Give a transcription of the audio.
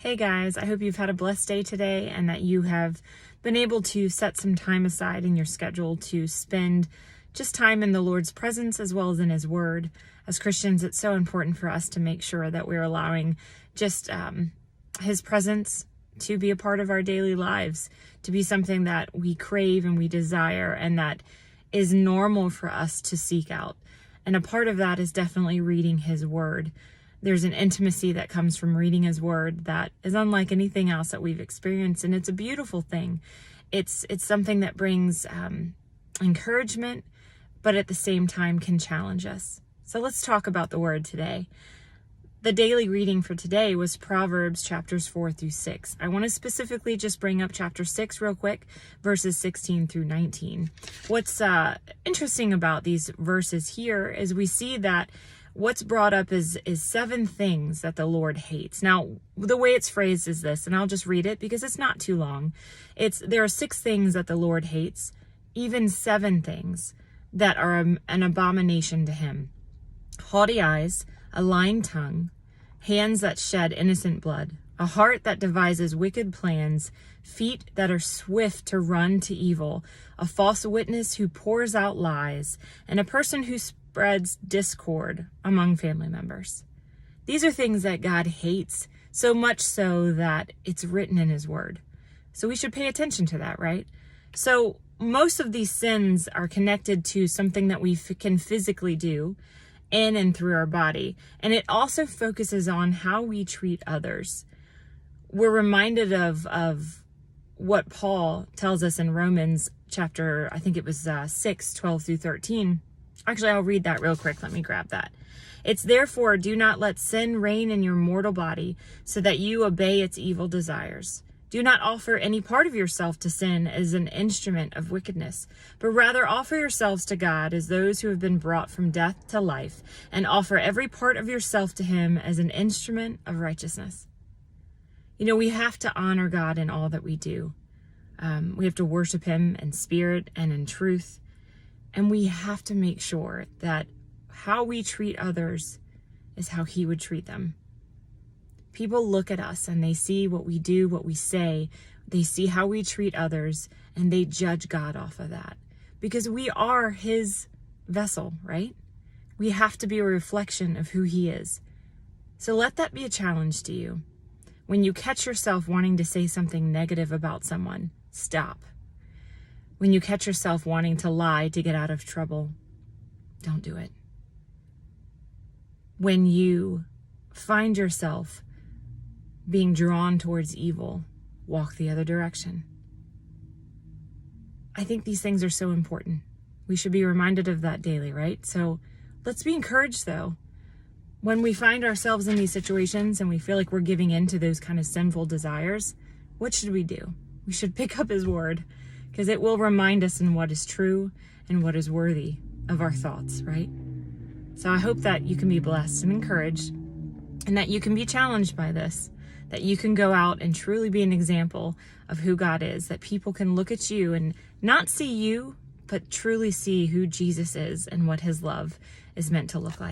Hey guys, I hope you've had a blessed day today and that you have been able to set some time aside in your schedule to spend just time in the Lord's presence as well as in His Word. As Christians, it's so important for us to make sure that we're allowing just His presence to be a part of our daily lives, to be something that we crave and we desire and that is normal for us to seek out. And a part of that is definitely reading His Word. There's an intimacy that comes from reading His Word that is unlike anything else that we've experienced, and it's a beautiful thing. It's something that brings encouragement, but at the same time can challenge us. So let's talk about the Word today. The daily reading for today was Proverbs chapters 4 through 6. I want to specifically just bring up chapter 6 real quick, verses 16 through 19. What's interesting about these verses here is we see that what's brought up is 7 things that the Lord hates. Now, the way it's phrased is this, and I'll just read it because it's not too long. There are 6 things that the Lord hates, even 7 things that are an abomination to Him. Haughty eyes, a lying tongue, hands that shed innocent blood, a heart that devises wicked plans, feet that are swift to run to evil, a false witness who pours out lies, and a person who spreads discord among family members. These are things that God hates, so much so that it's written in His Word. So we should pay attention to that, right? So most of these sins are connected to something that we can physically do in and through our body. And it also focuses on how we treat others. We're reminded of what Paul tells us in Romans chapter, I think it was 6, 12 through 13. Actually, I'll read that real quick. Let me grab that. It's therefore, do not let sin reign in your mortal body so that you obey its evil desires. Do not offer any part of yourself to sin as an instrument of wickedness, but rather offer yourselves to God as those who have been brought from death to life, and offer every part of yourself to Him as an instrument of righteousness. You know, we have to honor God in all that we do. We have to worship Him in spirit and in truth. And we have to make sure that how we treat others is how He would treat them. People look at us and they see what we do, what we say. They see how we treat others and they judge God off of that. Because we are His vessel, right? We have to be a reflection of who He is. So let that be a challenge to you. When you catch yourself wanting to say something negative about someone, stop. When you catch yourself wanting to lie to get out of trouble, don't do it. When you find yourself being drawn towards evil, walk the other direction. I think these things are so important. We should be reminded of that daily, right? So let's be encouraged, though. When we find ourselves in these situations and we feel like we're giving in to those kind of sinful desires, what should we do? We should pick up His Word, because it will remind us in what is true and what is worthy of our thoughts, right? So I hope that you can be blessed and encouraged, and that you can be challenged by this, that you can go out and truly be an example of who God is, that people can look at you and not see you, but truly see who Jesus is and what His love is meant to look like.